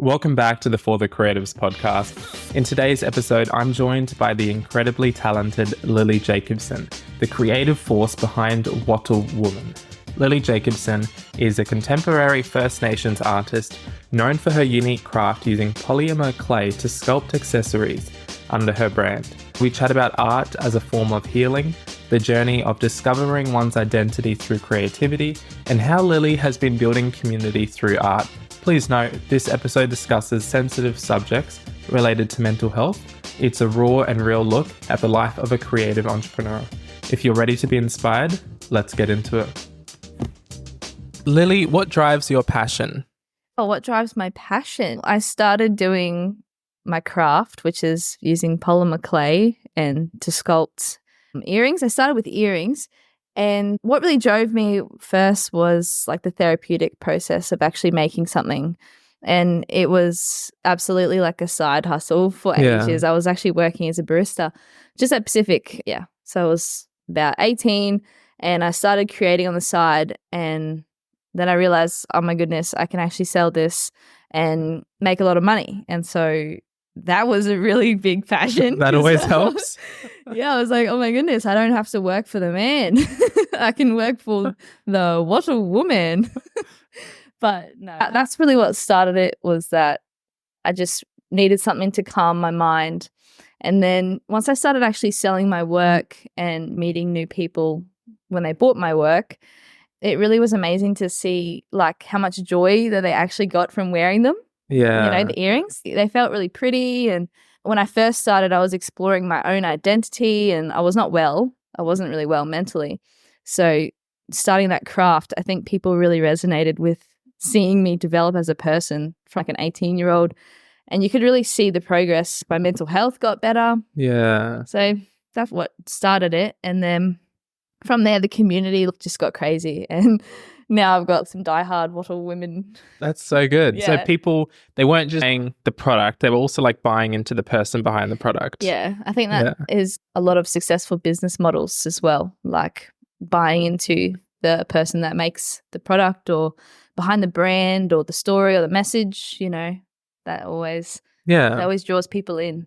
Welcome back to the For the Creatives podcast. In today's episode, I'm joined by the incredibly talented Lili Jacobson, the creative force behind Wattle Woman. Lili Jacobson is a contemporary First Nations artist known for her unique craft using polymer clay to sculpt accessories under her brand. We chat about art as a form of healing, the journey of discovering one's identity through creativity, and how Lili has been building community through art. Please note, this episode discusses sensitive subjects related to mental health. It's a raw and real look at the life of a creative entrepreneur. If you're ready to be inspired, let's get into it. Lili, what drives your passion? Oh, what drives my passion? I started doing my craft, which is using polymer clay and to sculpt earrings. I started with earrings. And what really drove me first was like the therapeutic process of actually making something. And it was absolutely like a side hustle for ages. I was actually working as a barista just at Pacific. Yeah. So I was about 18 and I started creating on the side. And then I realized, oh my goodness, I can actually sell this and make a lot of money. And so that was a really big passion. That always helps. Yeah, I was like, oh my goodness, I don't have to work for the man. I can work for the Wattle Woman. But no, that's really what started it, was that I just needed something to calm my mind. And then once I started actually selling my work and meeting new people when they bought my work, it really was amazing to see like how much joy that they actually got from wearing them. Yeah. You know, the earrings, they felt really pretty. And when I first started, I was exploring my own identity and I was not well. I wasn't really well mentally. So starting that craft, I think people really resonated with seeing me develop as a person from like an 18-year-old. And you could really see the progress. My mental health got better. Yeah. So that's what started it. And then from there, the community just got crazy. And now I've got some diehard Wattle women. That's so good. Yeah. So people, they weren't just buying the product, they were also like buying into the person behind the product. Yeah, I think that is a lot of successful business models as well, like buying into the person that makes the product or behind the brand or the story or the message, you know, that always draws people in.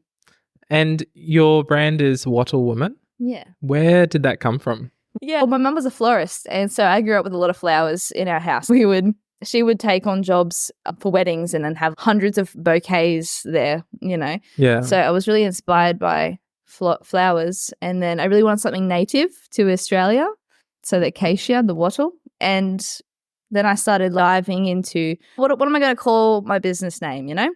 And your brand is Wattle Woman? Yeah. Where did that come from? Yeah, well, my mum was a florist, and so I grew up with a lot of flowers in our house. She would take on jobs for weddings and then have hundreds of bouquets there, you know. Yeah. So I was really inspired by flowers, and then I really wanted something native to Australia, so the acacia, the wattle, and then I started diving into what am I going to call my business name, you know?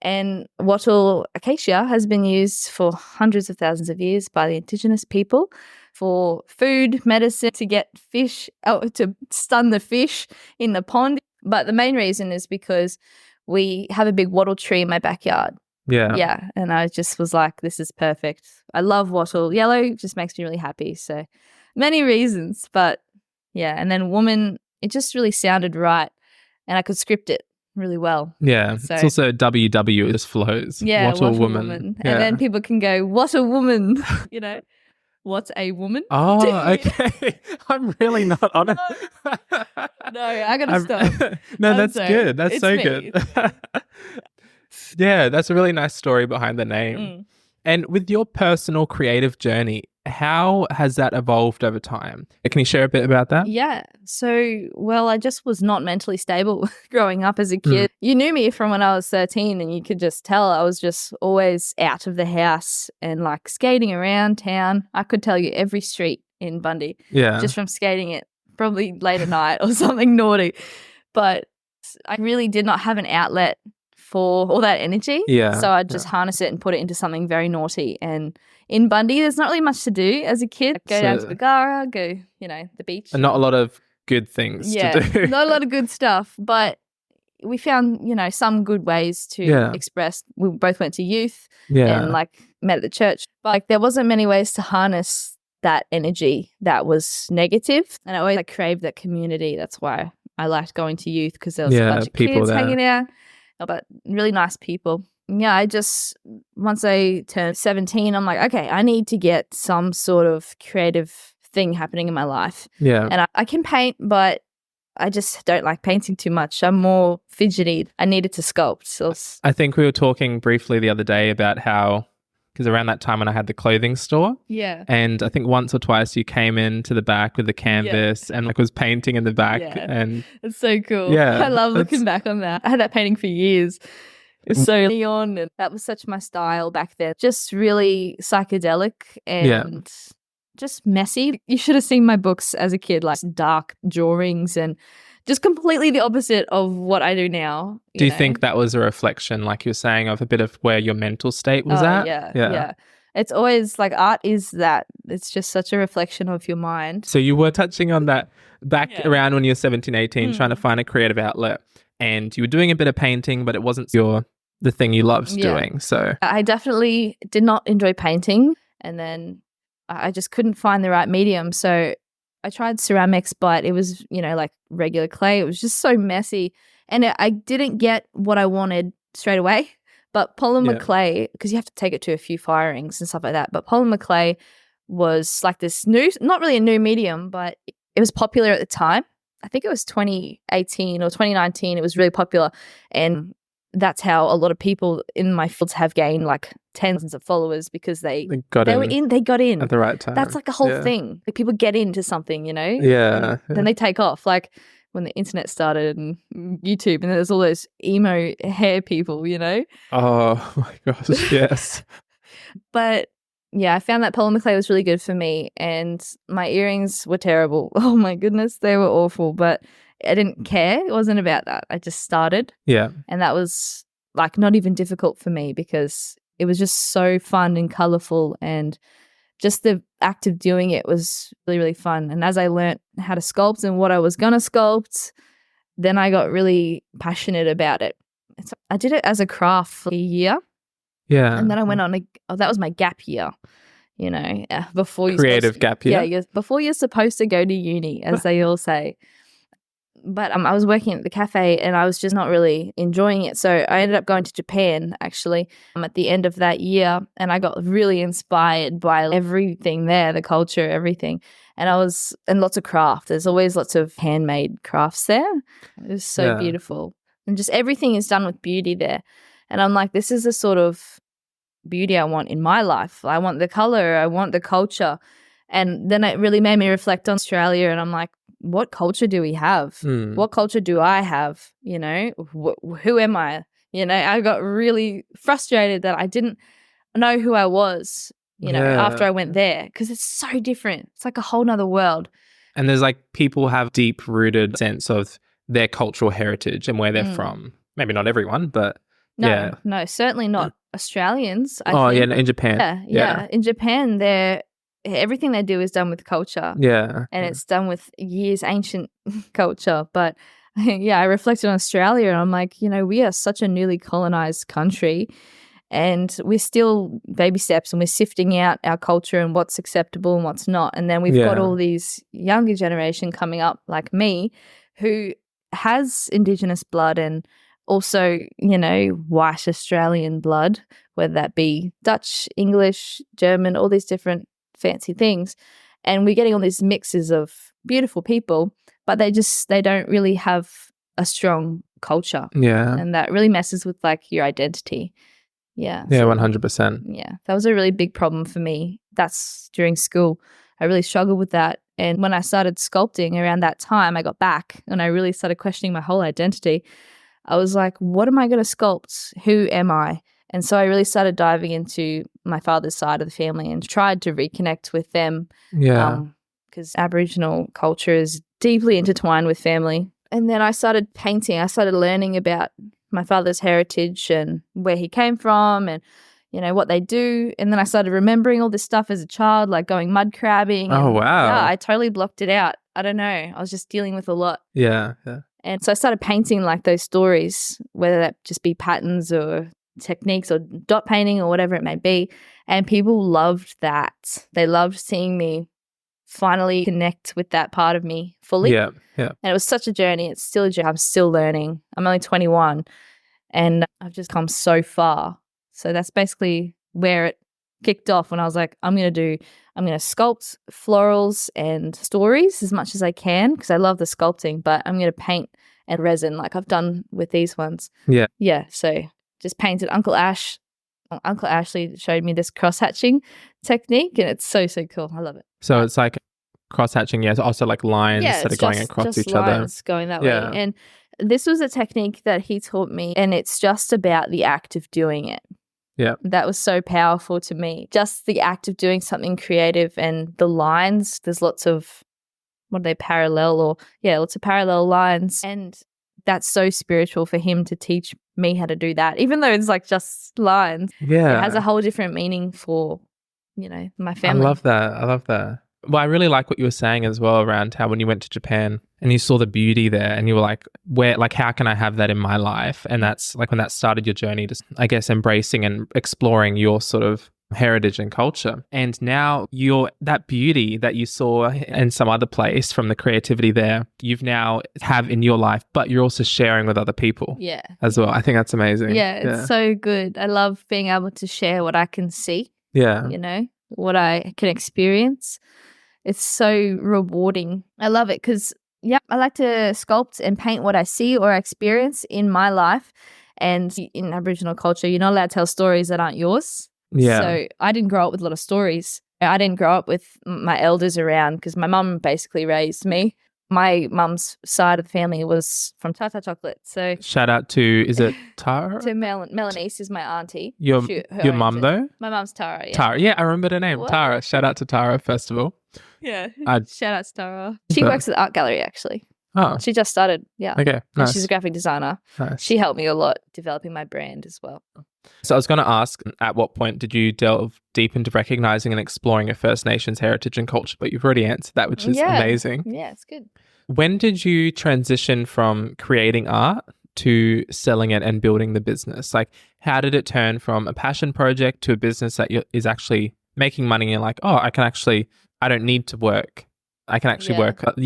And wattle acacia has been used for hundreds of thousands of years by the Indigenous people for food, medicine, to get fish, to stun the fish in the pond. But the main reason is because we have a big wattle tree in my backyard. Yeah. Yeah. And I just was like, this is perfect. I love wattle. Yellow just makes me really happy. So many reasons. But yeah. And then woman, it just really sounded right. And I could script it really well. Yeah. So, it's also WW, it just flows. Yeah. Wattle Woman. Yeah. And then people can go, what a woman, you know. What's a woman? Oh, okay. I'm really not on it. No, I gotta stop. No, that's good. That's so good. Yeah, that's a really nice story behind the name. And with your personal creative journey, how has that evolved over time? Can you share a bit about that? Yeah. So, well, I just was not mentally stable growing up as a kid. You knew me from when I was 13 and you could just tell I was just always out of the house and like skating around town. I could tell you every street in Bundy just from skating it, probably late at night or something naughty. But I really did not have an outlet for all that energy. Yeah. So I'd just harness it and put it into something very naughty. And in Bundy, there's not really much to do as a kid. Go down to Bagara, go, you know, the beach. And not a lot of good things to do. Not a lot of good stuff. But we found, you know, some good ways to express. We both went to youth and like met at the church. But like there wasn't many ways to harness that energy that was negative. And I always like craved that community. That's why I liked going to youth, because there was a bunch of kids there hanging out. But really nice people. Yeah, I just, once I turned 17, I'm like, okay, I need to get some sort of creative thing happening in my life. Yeah. And I can paint, but I just don't like painting too much. I'm more fidgety. I needed to sculpt. So I think we were talking briefly the other day about how, because around that time when I had the clothing store, yeah. and I think once or twice you came into the back with the canvas and like was painting in the back. Yeah. And It's so cool. Yeah, I love looking back on that. I had that painting for years. It's so neon, and that was such my style back then. Just really psychedelic and just messy. You should have seen my books as a kid, like dark drawings and just completely the opposite of what I do now. Do you think that was a reflection, like you're saying, of a bit of where your mental state was at? Yeah. It's always like art is that. It's just such a reflection of your mind. So you were touching on that back around when you were 17, 18, trying to find a creative outlet, and you were doing a bit of painting, but it wasn't the thing you loved doing. So I definitely did not enjoy painting, and then I just couldn't find the right medium. So I tried ceramics, but it was, like regular clay. It was just so messy, and I didn't get what I wanted straight away. But polymer clay, because you have to take it to a few firings and stuff like that. But polymer clay was like this new, not really a new medium, but it was popular at the time. I think it was 2018 or 2019. It was really popular, and that's how a lot of people in my fields have gained like tens of followers, because they got in at the right time. That's like a whole thing. Like people get into something, Yeah. Then they take off. Like when the internet started and YouTube, and there's all those emo hair people, Oh my gosh, yes. But yeah, I found that polymer clay was really good for me, and my earrings were terrible. Oh my goodness, they were awful, but I didn't care. It wasn't about that. I just started. Yeah. And that was like not even difficult for me, because it was just so fun and colorful, and just the act of doing it was really, really fun. And as I learnt how to sculpt and what I was going to sculpt, then I got really passionate about it. I did it as a craft for a year. Yeah. And then I went on that was my gap year, before gap year. Yeah, before you're supposed to go to uni, as they all say. But I was working at the cafe, and I was just not really enjoying it. So I ended up going to Japan, actually, at the end of that year. And I got really inspired by everything there, the culture, everything. And lots of craft. There's always lots of handmade crafts there. It was so beautiful. And just everything is done with beauty there. And I'm like, this is the sort of beauty I want in my life. I want the color. I want the culture. And then it really made me reflect on Australia. And I'm like, what culture do we have? What culture do I have? Who am I? I got really frustrated that I didn't know who I was, after I went there, because it's so different. It's like a whole nother world. And there's like people have deep rooted sense of their cultural heritage and where they're from. Maybe not everyone, but no, certainly not Australians. I think. In Japan. Yeah. In Japan, everything they do is done with culture. Yeah. And it's done with years ancient culture. But I reflected on Australia, and I'm like, we are such a newly colonized country, and we're still baby steps, and we're sifting out our culture and what's acceptable and what's not. And then we've got all these younger generation coming up like me, who has Indigenous blood and also, white Australian blood, whether that be Dutch, English, German, all these different fancy things. And we're getting all these mixes of beautiful people, but they don't really have a strong culture. Yeah. And that really messes with like your identity. Yeah. Yeah, 100%. Yeah. That was a really big problem for me. That's during school. I really struggled with that. And when I started sculpting around that time, I got back and I really started questioning my whole identity. I was like, what am I going to sculpt? Who am I? And so I really started diving into my father's side of the family and tried to reconnect with them. Yeah. Because Aboriginal culture is deeply intertwined with family. And then I started painting. I started learning about my father's heritage and where he came from and, what they do. And then I started remembering all this stuff as a child, like going mud crabbing. Oh, wow. Yeah, I totally blocked it out. I don't know. I was just dealing with a lot. Yeah. And so I started painting like those stories, whether that just be patterns or techniques or dot painting or whatever it may be. And people loved that. They loved seeing me finally connect with that part of me fully. Yeah. And it was such a journey. It's still a journey. I'm still learning. I'm only 21 and I've just come so far. So that's basically where it kicked off when I was like, I'm going to sculpt florals and stories as much as I can because I love the sculpting, but I'm going to paint and resin like I've done with these ones. Yeah. Yeah. So just painted. Uncle Ashley showed me this cross-hatching technique and it's so cool. I love it. So it's like cross-hatching, yes, also like lines that are going across each other. Going that way. And this was a technique that he taught me and it's just about the act of doing it. Yeah. That was so powerful to me. Just the act of doing something creative and the lines, there's lots of, lots of parallel lines. And that's so spiritual for him to teach me how to do that. Even though it's like just lines, it has a whole different meaning for, my family. I love that. Well, I really like what you were saying as well around how when you went to Japan and you saw the beauty there and you were like, how can I have that in my life? And that's like when that started your journey to, I guess, embracing and exploring your sort of heritage and culture. And now that beauty that you saw in some other place from the creativity there, you've now have in your life, but you're also sharing with other people as well. I think that's amazing. Yeah, it's so good. I love being able to share what I can see. Yeah. What I can experience. It's so rewarding. I love it because, I like to sculpt and paint what I see or experience in my life. And in Aboriginal culture, you're not allowed to tell stories that aren't yours. Yeah. So I didn't grow up with a lot of stories. I didn't grow up with my elders around because my mum basically raised me. My mum's side of the family was from Tata Chocolate. So shout out to, is it Tara? To Melanie is my auntie. Your mum though? My mum's Tara. Yeah. Tara. Yeah, I remember her name. What? Tara. Shout out to Tara, first of all. Yeah. Shout out to Tara. She works at the art gallery actually. Oh. She just started. Yeah. Okay. Nice. She's a graphic designer. Nice. She helped me a lot developing my brand as well. So I was going to ask, at what point did you delve deep into recognizing and exploring your First Nations heritage and culture? But you've already answered that, which is amazing. Yeah, it's good. When did you transition from creating art to selling it and building the business? Like, how did it turn from a passion project to a business that is actually making money and you're like, oh, I don't need to work. I can actually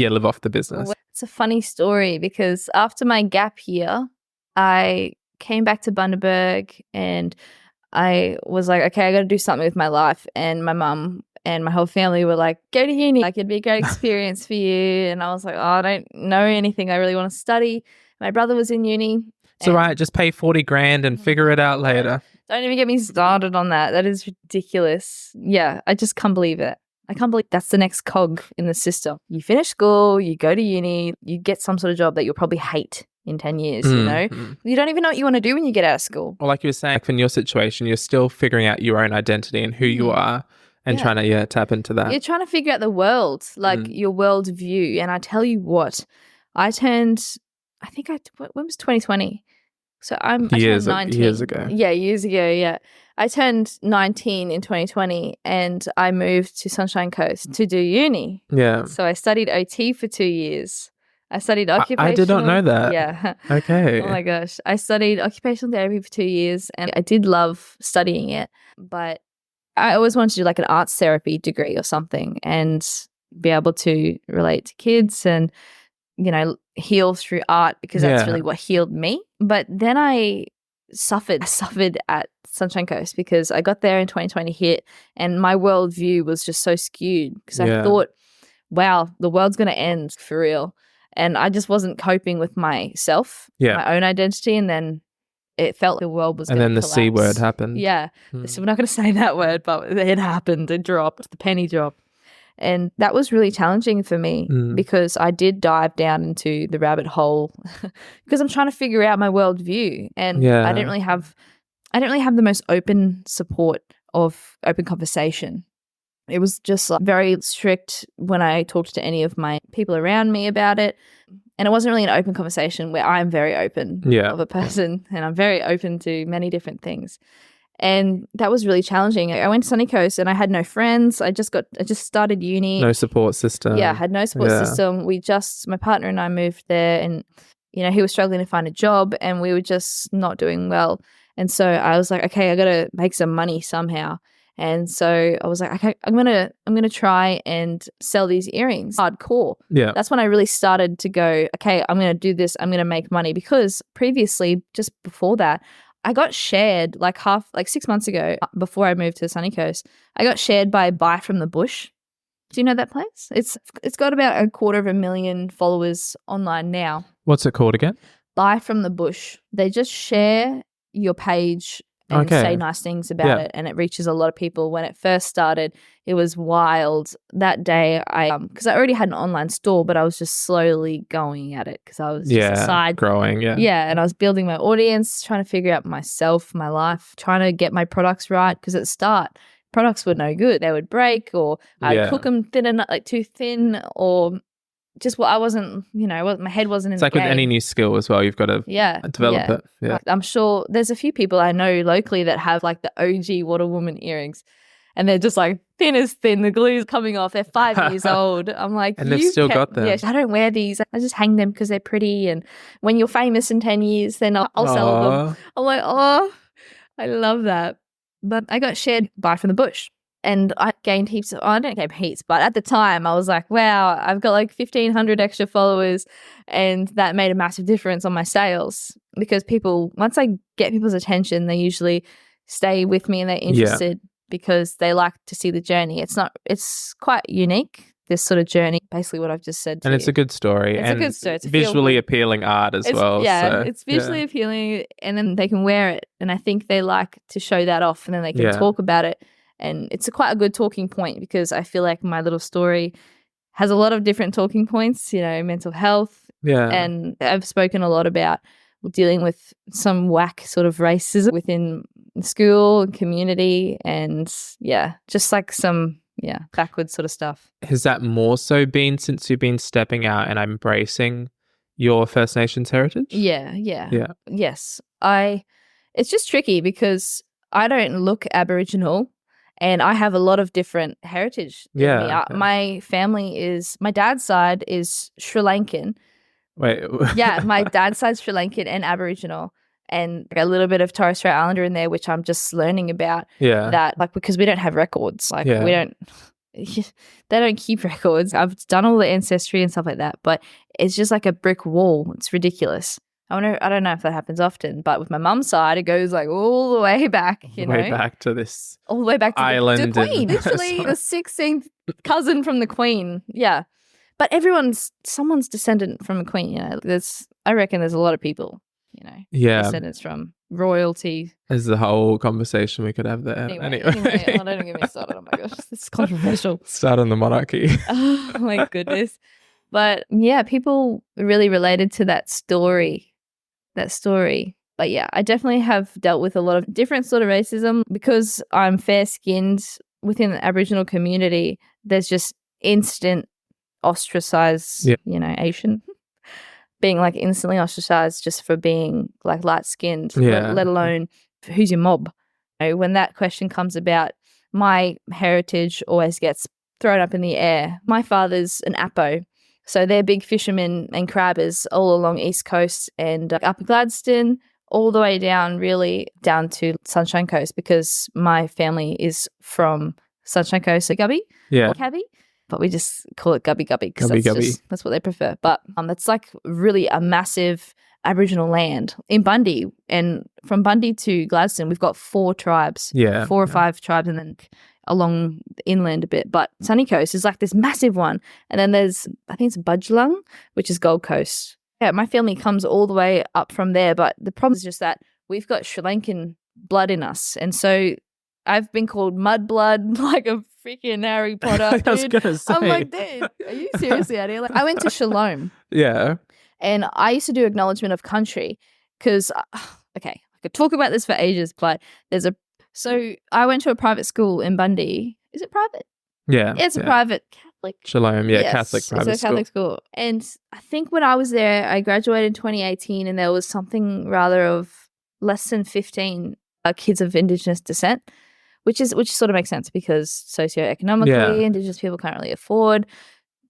live off the business. It's a funny story because after my gap year, I came back to Bundaberg and I was like, okay, I got to do something with my life. And my mum and my whole family were like, go to uni. Like, it'd be a great experience for you. And I was like, oh, I don't know anything. I really want to study. My brother was in uni. It's all right. Just pay 40 grand and figure it out later. Don't even get me started on that. That is ridiculous. Yeah, I just can't believe it. I can't believe that's the next cog in the system. You finish school, you go to uni, you get some sort of job that you'll probably hate in 10 years, you know? You don't even know what you want to do when you get out of school. Well, like you were saying, in your situation, you're still figuring out your own identity and who you are and trying to tap into that. You're trying to figure out the world, like your world view. And I tell you what, when was 2020? So I turned 19. Years ago. Yeah, years ago, yeah. I turned 19 in 2020 and I moved to Sunshine Coast to do uni. Yeah. So I studied OT for 2 years. I studied occupational. I did not know that. Yeah. Okay. Oh my gosh. I studied occupational therapy for 2 years and I did love studying it, but I always wanted to do like an arts therapy degree or something and be able to relate to kids and, heal through art because that's really what healed me. But then I suffered at Sunshine Coast because I got there in 2020 hit and my worldview was just so skewed because I thought, wow, the world's going to end for real. And I just wasn't coping with myself, my own identity. And then it felt the world was going to collapse. And then the C word happened. Yeah. So we're not going to say that word, but it happened. It dropped. The penny dropped. And that was really challenging for me because I did dive down into the rabbit hole because I'm trying to figure out my worldview. And I didn't really have the most open support of open conversation. It was just like very strict when I talked to any of my people around me about it. And it wasn't really an open conversation where I'm very open of a person and I'm very open to many different things. And that was really challenging. I went to Sunny Coast and I had no friends. I just started uni. No support system. Yeah, I had no support system. My partner and I moved there and, he was struggling to find a job and we were just not doing well. And so I was like, okay, I got to make some money somehow. And so I was like, okay, I'm gonna try and sell these earrings hardcore. Yeah. That's when I really started to go, okay, I'm gonna do this. I'm gonna make money because previously, just before that, I got shared like 6 months ago before I moved to the Sunny Coast. I got shared by Buy from the Bush. Do you know that place? It's got about 250,000 followers online now. What's it called again? Buy from the Bush. They just share your page and say nice things about it, and it reaches a lot of people. When it first started, it was wild. That day, because I already had an online store, but I was just slowly going at it because I was just growing, and I was building my audience, trying to figure out myself, my life, trying to get my products right. Because at the start, products were no good; they would break, or I'd cook them too thin, or just what I wasn't, my head wasn't in the game. It's like with any new skill as well, you've got to develop it. Yeah. I'm sure there's a few people I know locally that have like the OG Wattle Woman earrings, and they're just like thin as thin. The glue's coming off. They're 5 years old. I'm like, and they've still got them. Yeah, I don't wear these. I just hang them because they're pretty. And when you're famous in 10 years, then I'll sell them. I'm like, oh, I love that. But I got shared Buy from the Bush. And I gained heaps I didn't gain heaps, but at the time I was like, wow, I've got like 1,500 extra followers, and that made a massive difference on my sales because once I get people's attention, they usually stay with me and they're interested because they like to see the journey. It's quite unique, this sort of journey, basically what I've just said to you. And it's a good story. It's a good story. It's visually appealing art as well. Yeah, so, it's visually appealing, and then they can wear it. And I think they like to show that off, and then they can talk about it. And it's quite a good talking point because I feel like my little story has a lot of different talking points, mental health. Yeah. And I've spoken a lot about dealing with some whack sort of racism within school and community, and just like some backwards sort of stuff. Has that more so been since you've been stepping out and embracing your First Nations heritage? Yeah. Yes. It's just tricky because I don't look Aboriginal. And I have a lot of different heritage. My family my dad's side is Sri Lankan. Wait. My dad's side's Sri Lankan and Aboriginal, and a little bit of Torres Strait Islander in there, which I'm just learning about. Yeah. That because we don't have records, we don't. They don't keep records. I've done all the ancestry and stuff like that, but it's just like a brick wall. It's ridiculous. I don't know if that happens often, but with my mum's side, it goes like all the way back, way back to this all the way back to island, the Queen, literally the 16th cousin from the Queen. Yeah, but someone's descendant from a Queen. I reckon there's a lot of people, descendants from royalty. There's the whole conversation we could have there. Anyway, don't get me started. Oh my gosh, this is controversial. Start on the monarchy. Oh my goodness. But people really related to that story. But I definitely have dealt with a lot of different sort of racism because I'm fair-skinned within the Aboriginal community. There's just instant ostracized, Asian, being like instantly ostracized just for being like light-skinned, let alone who's your mob. When that question comes about, my heritage always gets thrown up in the air. My father's an Apo. So they're big fishermen and crabbers all along East Coast and Upper Gladstone, all the way down to Sunshine Coast because my family is from Sunshine Coast, so Gubby or Cabby, but we just call it Gubby because that's what they prefer. But that's like really a massive Aboriginal land in Bundy, and from Bundy to Gladstone, we've got 4 tribes, 4 or 5 tribes, and then along the inland a bit. But Sunny Coast is like this massive one, and then there's I think it's Budgelung, which is Gold Coast. Yeah, my family comes all the way up from there, but the problem is just that we've got Sri Lankan blood in us, and so I've been called mud blood like a freaking Harry Potter. I was gonna say. I'm like, dude, are you seriously out here? Like, I went to Shalom. Yeah. And I used to do acknowledgement of country because, I could talk about this for ages, but so I went to a private school in Bundy. Is it private? Yeah. It's a private Catholic. Shalom, yes, Catholic private it's a Catholic school. And I think when I was there, I graduated in 2018, and there was something rather of less than 15 kids of Indigenous descent, which sort of makes sense because socioeconomically, Indigenous people can't really afford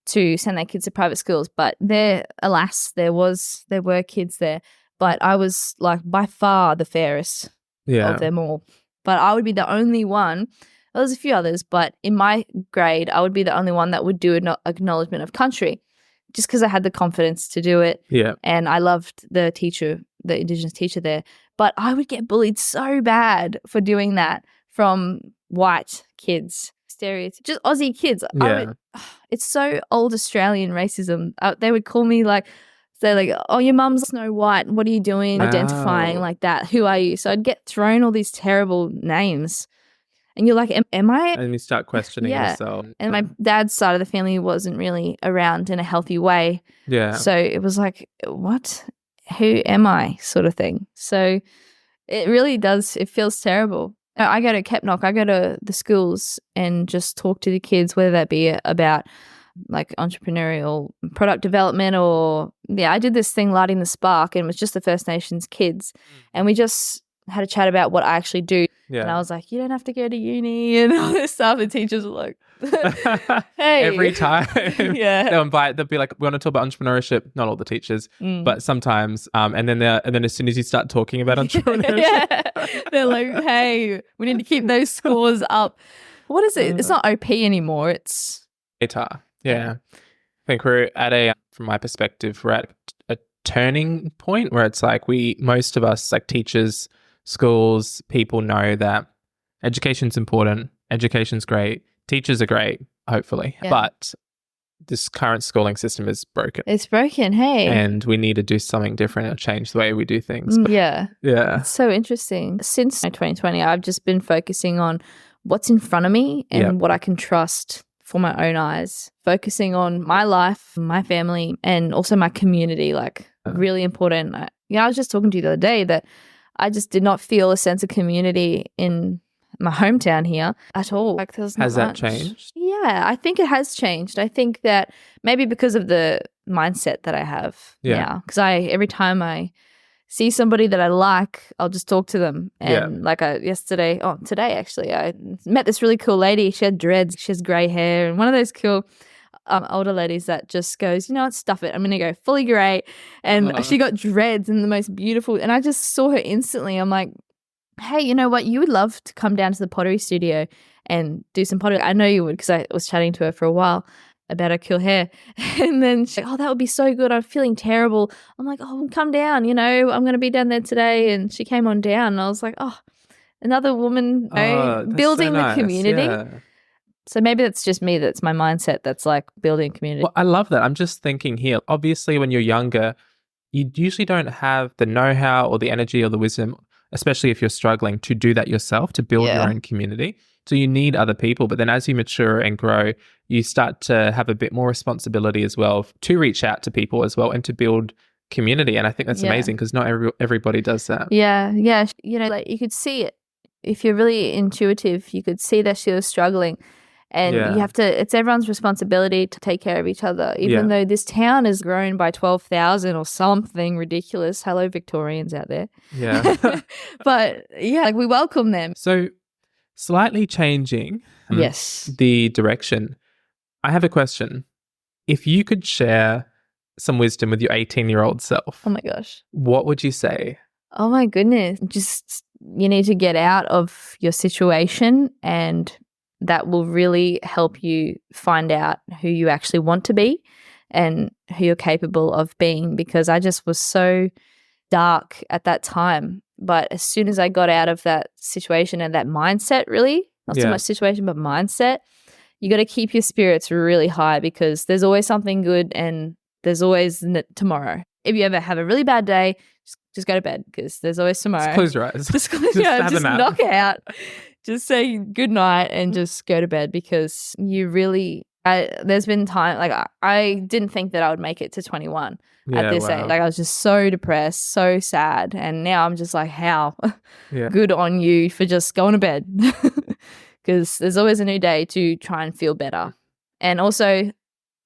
to send their kids to private schools. But there were kids there, but I was like by far the fairest of them all. But I would be the only one. Well, there's a few others, but in my grade, I would be the only one that would do an acknowledgement of country, just because I had the confidence to do it. Yeah, and I loved the Indigenous teacher there. But I would get bullied so bad for doing that from white kids. Stereotypes, just Aussie kids. Yeah. It's so old Australian racism. They would call me like, say like, oh, your mum's Snow White. What are you doing identifying like that? Who are you? So I'd get thrown all these terrible names. And you're like, am I? And you start questioning yourself. And my dad's side of the family wasn't really around in a healthy way. Yeah. So it was like, what? Who am I? Sort of thing. So it really does. It feels terrible. I go to Kepnock. I go to the schools and just talk to the kids, whether that be about like entrepreneurial product development or, I did this thing, Lighting the Spark, and it was just the First Nations kids. And we just had a chat about what I actually do. Yeah. And I was like, you don't have to go to uni and all this stuff. The teachers were like, hey. Every time. Yeah. They'll be like, we want to talk about entrepreneurship. Not all the teachers, but sometimes. And then as soon as you start talking about entrepreneurship. They're like, hey, we need to keep those scores up. What is it? It's not OP anymore. It's ATAR. Yeah. I think we're at from my perspective, we're at a turning point where it's like most of us, like teachers, schools, people know that education's important, education's great, teachers are great, hopefully, but this current schooling system is broken. It's broken, hey. And we need to do something different and change the way we do things. But, yeah. It's so interesting. Since 2020, I've just been focusing on what's in front of me and what I can trust for my own eyes, focusing on my life, my family, and also my community, like really important. I was just talking to you the other day that I just did not feel a sense of community in my hometown here at all. Like, has that changed? Yeah, I think it has changed. I think that maybe because of the mindset that I have now, because every time I see somebody that I like, I'll just talk to them. And today actually, I met this really cool lady. She had dreads, she has grey hair, and one of those cool older ladies that just goes, you know what, stuff it, I'm gonna go fully grey. And she got dreads and the most beautiful, and I just saw her instantly. I'm like, hey, you know what, you would love to come down to the pottery studio and do some pottery. I know you would, because I was chatting to her for a while about her cool hair. And then she's like, oh, that would be so good, I'm feeling terrible. I'm like, oh, come down, I'm going to be down there today. And she came on down and I was like, oh, another woman building the community. Yeah. So maybe that's just me, that's my mindset, that's like building community. Well, I love that. I'm just thinking here, obviously when you're younger, you usually don't have the know-how or the energy or the wisdom, especially if you're struggling, to do that yourself, to build your own community. So you need other people. But then as you mature and grow, you start to have a bit more responsibility as well to reach out to people as well and to build community. And I think that's amazing, because not everybody does that. Yeah. Like you could see it. If you're really intuitive, you could see that she was struggling. And you have to, it's everyone's responsibility to take care of each other, even though this town has grown by 12,000 or something ridiculous. Hello, Victorians out there. Yeah. But like we welcome them. So slightly changing the direction, I have a question. If you could share some wisdom with your 18-year-old self, oh my gosh, what would you say? Oh my goodness. Just, you need to get out of your situation, and that will really help you find out who you actually want to be and who you're capable of being, because I just was so dark at that time. But as soon as I got out of that situation and that mindset, really, not so much situation, but mindset, you got to keep your spirits really high, because there's always something good and there's always tomorrow. If you ever have a really bad day, just go to bed, because there's always tomorrow. Just close your eyes. Just knock out. Just say good night and just go to bed, because you really, there's been time, like I didn't think that I would make it to 21 at this age. Like I was just so depressed, so sad. And now I'm just like, how good on you for just going to bed, because there's always a new day to try and feel better. And also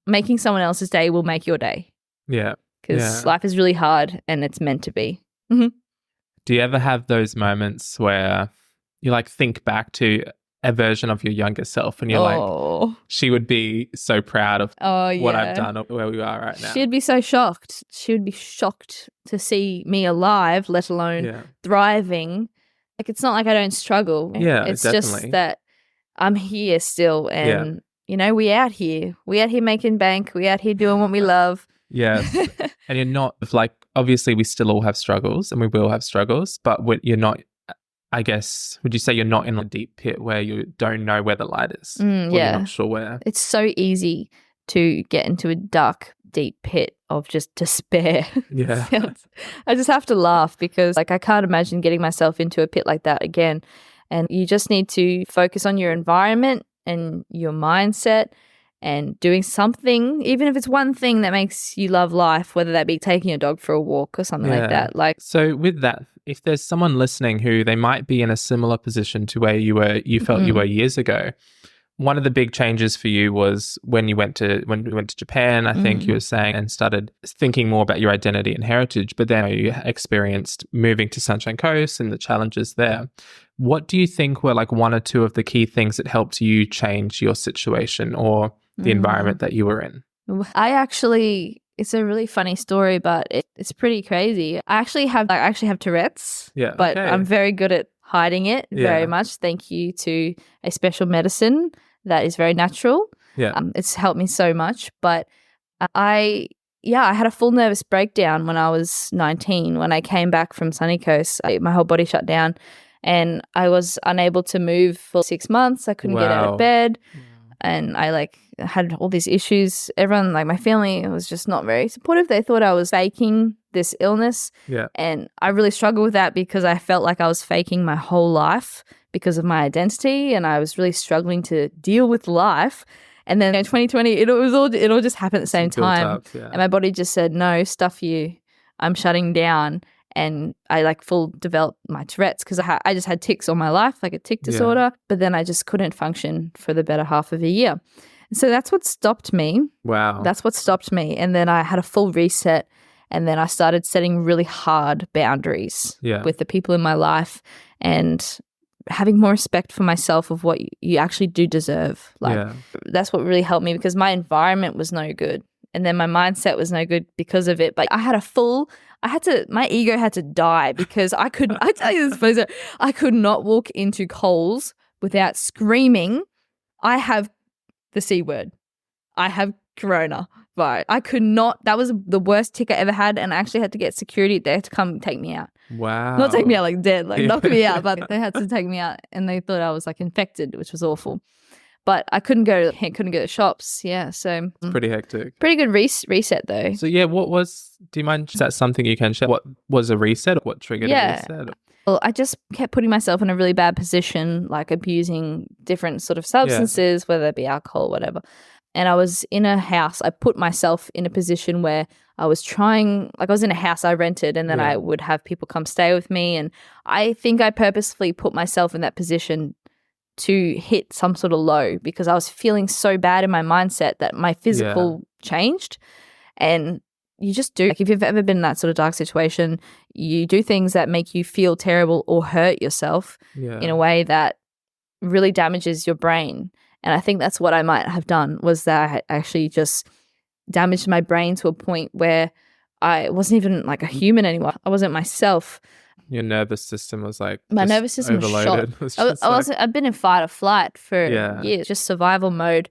making someone else's day will make your day. Yeah. Because life is really hard and it's meant to be. Mm-hmm. Do you ever have those moments where you like think back to a version of your younger self and you're like, she would be so proud of what I've done or where we are right now? She'd be so shocked. She would be shocked to see me alive, let alone thriving. Like, it's not like I don't struggle. Yeah, it's definitely. just that I'm here still, and we out here. We out here making bank. We out here doing what we love. Yes. And you're not like obviously we still all have struggles and we will have struggles, but you're not, I guess, would you say you're not in a deep pit where you don't know where the light is? Or yeah. you're not sure where? It's so easy to get into a dark, deep pit of just despair. Yeah. I just have to laugh because like I can't imagine getting myself into a pit like that again. And you just need to focus on your environment and your mindset and doing something, even if it's one thing that makes you love life, whether that be taking your dog for a walk or something like that. Like, so with that, if there's someone listening who they might be in a similar position to where you felt you were years ago, one of the big changes for you was when you went to Japan, I think you were saying, and started thinking more about your identity and heritage, but then you experienced moving to Sunshine Coast and the challenges there. What do you think were like one or two of the key things that helped you change your situation or the environment that you were in? It's a really funny story, but it's pretty crazy. I actually have Tourette's, but I'm very good at hiding it very much. Thank you to a special medicine that is very natural. It's helped me so much. But I had a full nervous breakdown when I was 19. When I came back from Sunny Coast, my whole body shut down and I was unable to move for 6 months. I couldn't get out of bed. And I had all these issues. Everyone, my family was just not very supportive. They thought I was faking this illness. And I really struggled with that because I felt like I was faking my whole life because of my identity. And I was really struggling to deal with life. And then in 2020, it all just happened at the same time. And my body just said, no, stuff you. I'm shutting down. And I full developed my Tourette's because I just had tics all my life, like a tic disorder. But then I just couldn't function for the better half of a year. So that's what stopped me. Wow. That's what stopped me. And then I had a full reset. And then I started setting really hard boundaries with the people in my life and having more respect for myself of what you actually do deserve. That's what really helped me because my environment was no good. And then my mindset was no good because of it. But my ego had to die because I tell you this, I could not walk into Coles without screaming, I have the C word. I have corona. Right. I could not. That was the worst tick I ever had. And I actually had to get security there to come take me out. Wow. Not take me out like dead, knock me out. But they had to take me out and they thought I was infected, which was awful. But I couldn't go to shops. Yeah. So it's pretty hectic. Pretty good reset though. So do you mind, is that something you can share? What was a reset? What triggered a reset? Well, I just kept putting myself in a really bad position, abusing different sort of substances, whether it be alcohol, whatever. And I was in a house. I put myself in a position where I was trying, I was in a house I rented and then I would have people come stay with me. And I think I purposefully put myself in that position to hit some sort of low because I was feeling so bad in my mindset that my physical changed. And you just do. If you've ever been in that sort of dark situation, you do things that make you feel terrible or hurt yourself in a way that really damages your brain. And I think that's what I might have done was that I had actually just damaged my brain to a point where I wasn't even a human anymore. I wasn't myself. Your nervous system was my nervous system overloaded. was shot. I've been in fight or flight for years, just survival mode.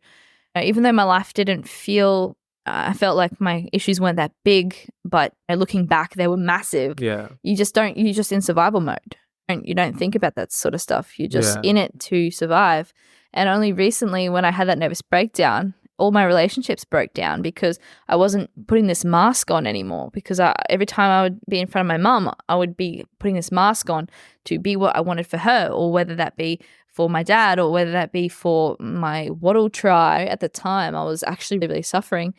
Even though my life didn't feel, I felt like my issues weren't that big, but looking back, they were massive. Yeah. You're just in survival mode. You don't think about that sort of stuff. You're just in it to survive. And only recently when I had that nervous breakdown, all my relationships broke down because I wasn't putting this mask on anymore because every time I would be in front of my mum, I would be putting this mask on to be what I wanted for her, or whether that be for my dad or whether that be for my Wattle try. At the time, I was actually really suffering.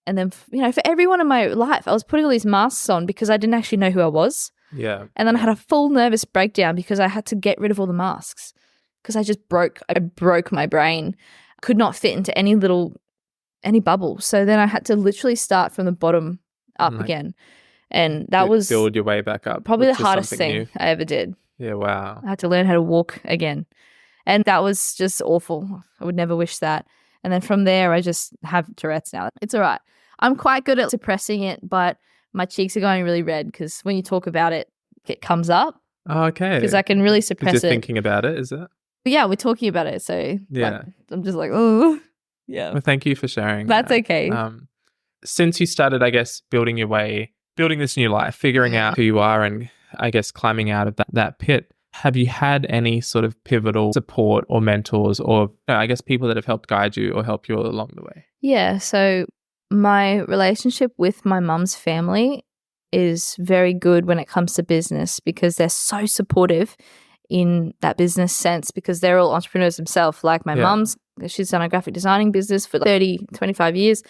And then, for everyone in my life, I was putting all these masks on because I didn't actually know who I was. Yeah. And then I had a full nervous breakdown because I had to get rid of all the masks because I broke my brain. Could not fit into any bubble. So then I had to literally start from the bottom up again. And that was build your way back up. Probably the hardest thing I ever did. Yeah, wow. I had to learn how to walk again. And that was just awful. I would never wish that. And then from there, I just have Tourette's now. It's all right. I'm quite good at suppressing it, but my cheeks are going really red because when you talk about it, it comes up. Oh, okay. Because I can really suppress it. Just thinking about it, is it? But yeah, we're talking about it. So yeah, I'm just oh, yeah. Well, thank you for sharing. That's okay. Since you started, I guess, building your way building this new life, figuring out who you are and I guess climbing out of that pit. Have you had any sort of pivotal support or mentors or I guess people that have helped guide you or help you along the way? Yeah. So my relationship with my mum's family is very good when it comes to business because they're so supportive in that business sense because they're all entrepreneurs themselves. Like my mum's, she's done a graphic designing business for 30, 25 years.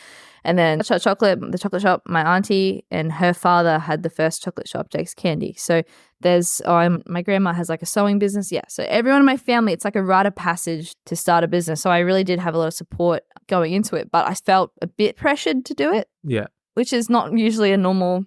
And then the chocolate shop, my auntie and her father had the first chocolate shop, Jake's Candy. So there's, my grandma has like a sewing business. Yeah. So everyone in my family, it's like a rite of passage to start a business. So I really did have a lot of support going into it, but I felt a bit pressured to do it. Yeah. Which is not usually a normal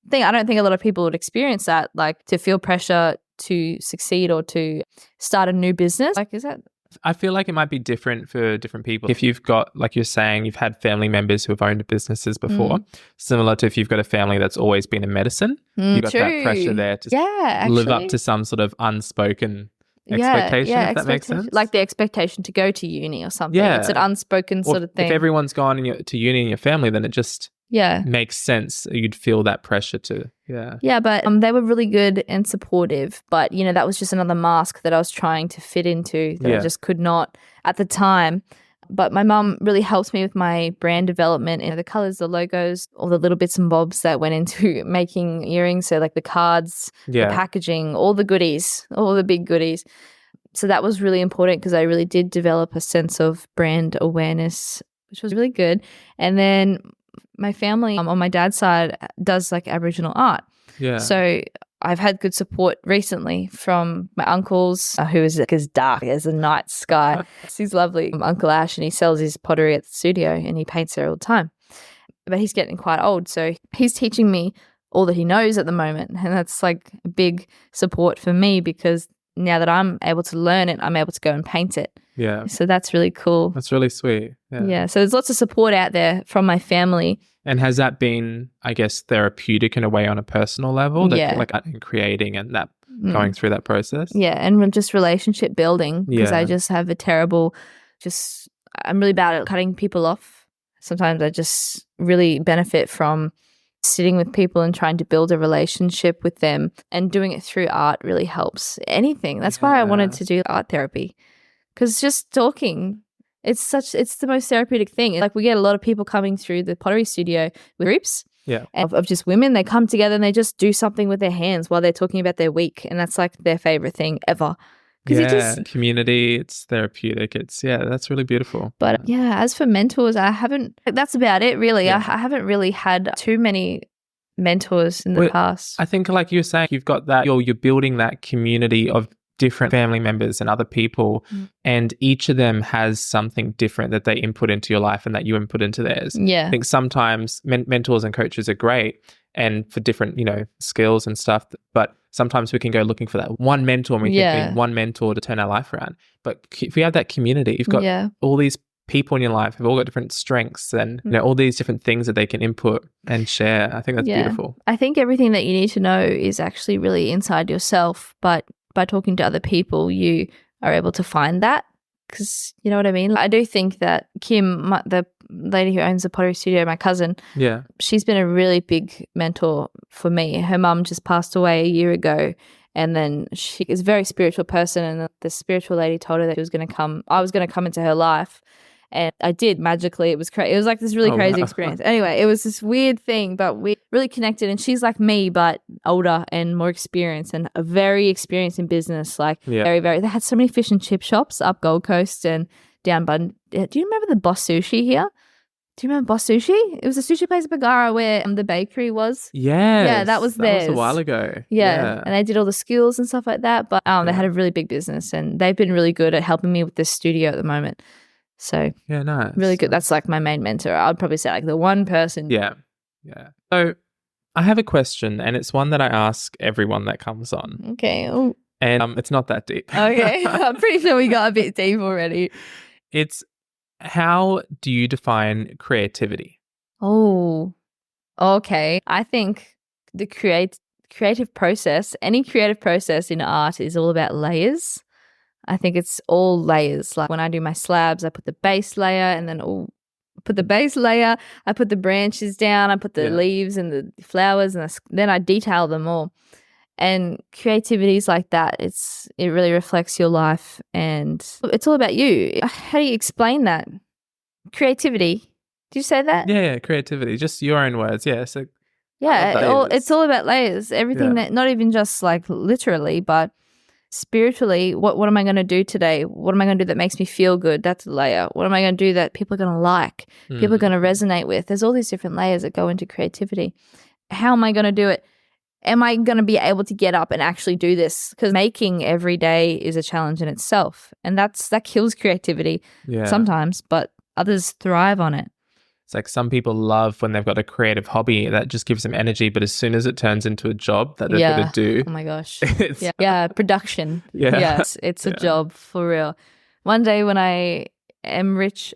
thing. I don't think a lot of people would experience that, like to feel pressure to succeed or to start a new business. Like, is that? I feel like it might be different for different people. If you've got, like you're saying, you've had family members who have owned businesses before, similar to if you've got a family that's always been in medicine, you've got that pressure there to live up to some sort of unspoken expectation, if that makes sense. Like the expectation to go to uni or something. Yeah. It's an unspoken sort of thing. If everyone's gone to uni in your family, then it just makes sense. You'd feel that pressure to, Yeah, but they were really good and supportive. But, you know, that was just another mask that I was trying to fit into that I just could not at the time. But my mum really helped me with my brand development and the colours, the logos, all the little bits and bobs that went into making earrings. So like the cards, the packaging, all the goodies, all the big goodies. So that was really important because I really did develop a sense of brand awareness, which was really good. And then my family on my dad's side does like Aboriginal art. Yeah. So I've had good support recently from my uncles, who is like as dark as the night sky. He's lovely, Uncle Ash, and he sells his pottery at the studio and he paints there all the time. But he's getting quite old, so he's teaching me all that he knows at the moment. And that's like a big support for me because now that I'm able to learn it, I'm able to go and paint it. Yeah. So that's really cool. That's really sweet. Yeah. So there's lots of support out there from my family. And has that been, I guess, therapeutic in a way on a personal level? Like creating and that going through that process? Yeah. And just relationship building because I just have I'm really bad at cutting people off. Sometimes I just really benefit from sitting with people and trying to build a relationship with them, and doing it through art really helps anything. That's why I wanted to do art therapy, because just talking, it's the most therapeutic thing. Like we get a lot of people coming through the pottery studio with groups of just women. They come together and they just do something with their hands while they're talking about their week, and that's like their favorite thing ever. Community, it's therapeutic. That's really beautiful. But as for mentors, that's about it really. I haven't really had too many mentors in the past. I think like you were saying, you've got that, you're building that community of different family members and other people, and each of them has something different that they input into your life and that you input into theirs. I think sometimes mentors and coaches are great and for different, skills and stuff, but sometimes we can go looking for that one mentor and we think we need one mentor to turn our life around. But if we have that community, you've got all these people in your life have all got different strengths and all these different things that they can input and share. I think that's beautiful. I think everything that you need to know is actually really inside yourself, but by talking to other people, you are able to find that, because you know what I mean? I do think that Kim, the lady who owns the pottery studio, my cousin, she's been a really big mentor for me. Her mum just passed away a year ago, and then she is a very spiritual person, and the spiritual lady told her that I was going to come into her life. And I did magically. It was crazy. It was like this really crazy experience. Anyway, it was this weird thing, but we really connected. And she's like me, but older and more experienced, and a very experienced in business. Like very, very. They had so many fish and chip shops up Gold Coast and down Bun. Do you remember the Boss Sushi here? Do you remember Boss Sushi? It was a sushi place in Bargara where the bakery was. Yeah, that was theirs. That was a while ago. Yeah, and they did all the skills and stuff like that. But they had a really big business, and they've been really good at helping me with this studio at the moment. So nice. Really good. That's like my main mentor. I'd probably say like the one person. Yeah. So I have a question, and it's one that I ask everyone that comes on. Okay. Ooh. And it's not that deep. Okay. I'm pretty sure we got a bit deep already. It's, how do you define creativity? Oh, okay. I think the creative process, any creative process in art is all about layers. I think it's all layers. Like when I do my slabs, I put the base layer and then put the base layer, I put the branches down, I put the leaves and the flowers, and then I detail them all. And creativity is like that. It really reflects your life, and it's all about you. How do you explain that? Creativity. Did you say that? Yeah, creativity. Just your own words. Yeah. So it's all about layers. Everything that, not even just like literally, but spiritually. What am I going to do today? What am I going to do that makes me feel good? That's a layer. What am I going to do that people are going to like? People are going to resonate with? There's all these different layers that go into creativity. How am I going to do it? Am I going to be able to get up and actually do this? Because making every day is a challenge in itself. And that kills creativity sometimes, but others thrive on it. It's like some people love when they've got a creative hobby that just gives them energy, but as soon as it turns into a job that they've got to do. Oh my gosh. Production. Yeah. Yes, it's a job for real. One day when I am rich...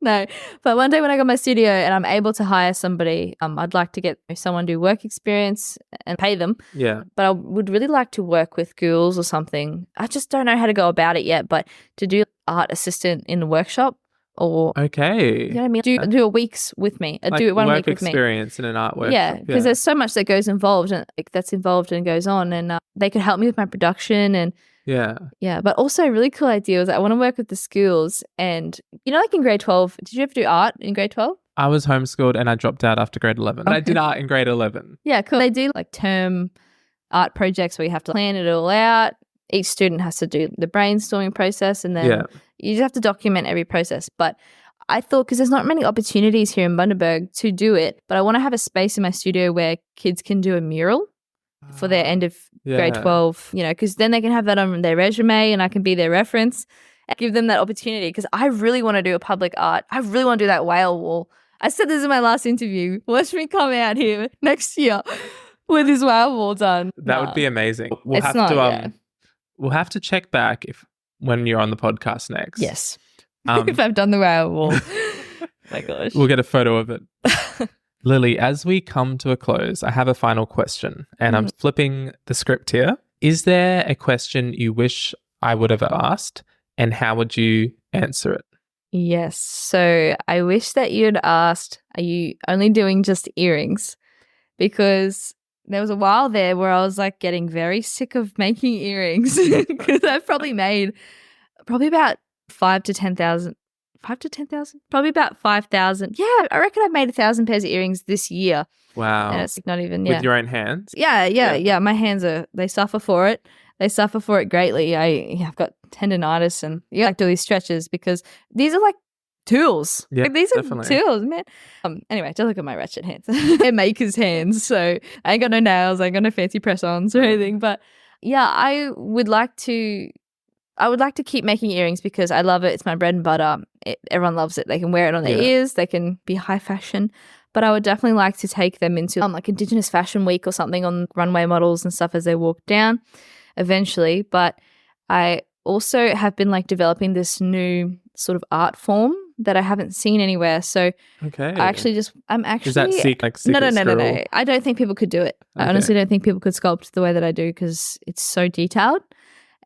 No, but one day when I got my studio and I'm able to hire somebody, I'd like to get someone do work experience and pay them. Yeah. But I would really like to work with schools or something. I just don't know how to go about it yet, but to do art assistant in the workshop or... Okay. You know what I mean? Do a week's with me. Like do it 1 week with me. Work experience in an art workshop. Yeah, because there's so much that goes involved and goes on, and they could help me with my production and... Yeah, but also a really cool idea was I want to work with the schools, and like in grade 12, did you ever do art in grade 12? I was homeschooled and I dropped out after grade 11. I did art in grade 11. Yeah, cool. They do like term art projects where you have to plan it all out. Each student has to do the brainstorming process, and then you just have to document every process. But I thought, because there's not many opportunities here in Bundaberg to do it, but I want to have a space in my studio where kids can do a mural for their end of grade 12, because then they can have that on their resume and I can be their reference and give them that opportunity, because I really want to do a public art. I really want to do that whale wall. I said this in my last interview. Watch me come out here next year with this whale wall done. That would be amazing. We'll have to check back when you're on the podcast next. Yes. If I've done the whale wall. My gosh. We'll get a photo of it. Lili, as we come to a close, I have a final question, and I'm flipping the script here. Is there a question you wish I would have asked, and how would you answer it? Yes. So I wish that you'd asked, are you only doing just earrings? Because there was a while there where I was like getting very sick of making earrings, because I've probably made about 5,000 to 10,000. 5 to 10,000? Probably about 5,000. Yeah, I reckon I've made 1,000 pairs of earrings this year. Wow. And it's not even, With your own hands? Yeah. My hands they suffer for it. They suffer for it greatly. I've got tendonitis and like do these stretches, because these are like tools. Yeah, like, these are definitely. tools, man. Anyway, just look at my wretched hands. They're maker's hands. So I ain't got no nails. I ain't got no fancy press-ons or anything. But yeah, I would like to keep making earrings because I love it. It's my bread and butter. Everyone loves it. They can wear it on their ears. They can be high fashion. But I would definitely like to take them into like Indigenous Fashion Week or something on runway models and stuff as they walk down eventually. But I also have been like developing this new sort of art form that I haven't seen anywhere. So okay. I'm actually... Is that secret No. I don't think people could do it. Okay. I honestly don't think people could sculpt the way that I do, because it's so detailed.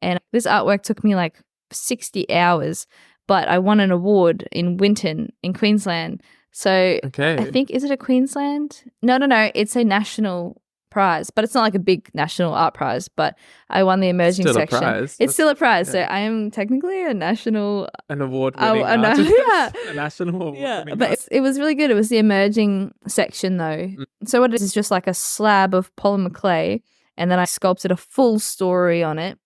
And this artwork took me like 60 hours, but I won an award in Winton in Queensland. So I think, is it a Queensland? No. It's a national prize, but it's not like a big national art prize, but I won the emerging still section. A prize. It's still a prize. So I am technically an award-winning artist. Yeah. A national award. Yeah, but it was really good. It was the emerging section though. So what it is just like a slab of polymer clay, and then I sculpted a full story on it.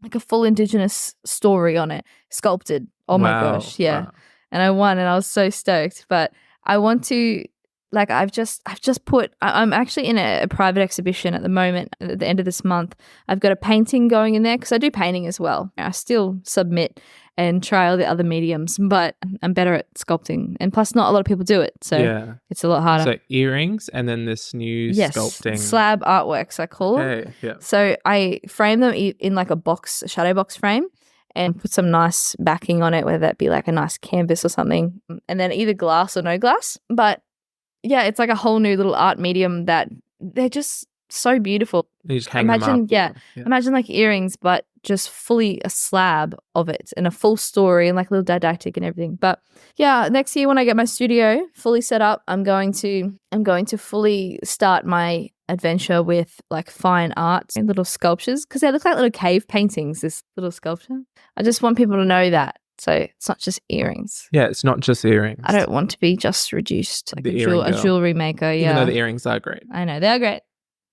Like a full Indigenous story on it, sculpted. Oh my gosh, yeah. Wow. And I won, and I was so stoked. But I want to, like, I'm actually in a private exhibition at the moment. At the end of this month, I've got a painting going in there, because I do painting as well. I still submit and try all the other mediums, but I'm better at sculpting. And plus, not a lot of people do it, so it's a lot harder. So earrings, and then this new sculpting. Slab artworks, I call them. Yeah. So I frame them in like a shadow box frame, and put some nice backing on it, whether that be like a nice canvas or something, and then either glass or no glass. But yeah, it's like a whole new little art medium that they're just so beautiful. You just hang them up. Imagine like earrings, but just fully a slab of it and a full story and like a little didactic and everything. But yeah, next year when I get my studio fully set up, I'm going to fully start my adventure with like fine art and little sculptures, because they look like little cave paintings, this little sculpture. I just want people to know that. So it's not just earrings. Yeah, it's not just earrings. I don't want to be just reduced like The a jewelry maker. Yeah. Even though the earrings are great. I know, they're great.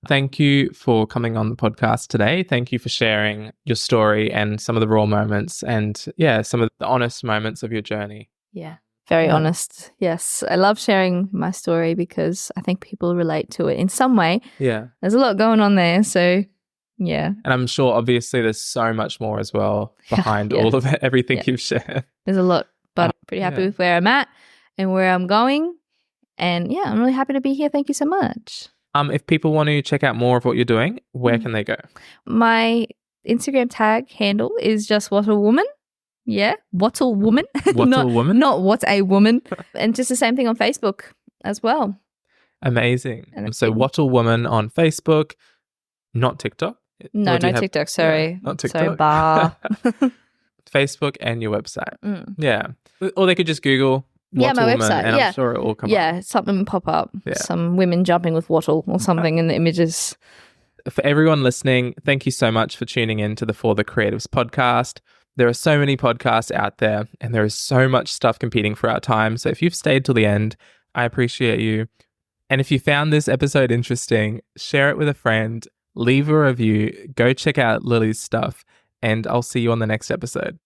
Thank you for coming on the podcast today. Thank you for sharing your story and some of the raw moments and, yeah, some of the honest moments of your journey. Yeah, very honest. Yes, I love sharing my story because I think people relate to it in some way. Yeah. There's a lot going on there, so yeah. And I'm sure, obviously, there's so much more as well behind all of it, everything you've shared. There's a lot, but I'm pretty happy with where I'm at and where I'm going. And yeah, I'm really happy to be here. Thank you so much. If people want to check out more of what you're doing, where can they go? My Instagram tag handle is just Wattle Woman. Yeah, Wattle Woman. Wattle Woman? Not What a Woman. And just the same thing on Facebook as well. Amazing. So Wattle Woman on Facebook, not TikTok? No TikTok, sorry. Yeah, not TikTok. Sorry, bar. Facebook and your website. Yeah. Or they could just Google Wattle my Woman, website. and I'm sure it will come up. Yeah, something pop up. Yeah. Some women jumping with wattle or something in the images. For everyone listening, thank you so much for tuning in to the For the Creatives podcast. There are so many podcasts out there and there is so much stuff competing for our time. So if you've stayed till the end, I appreciate you. And if you found this episode interesting, share it with a friend, leave a review, go check out Lili's stuff, and I'll see you on the next episode.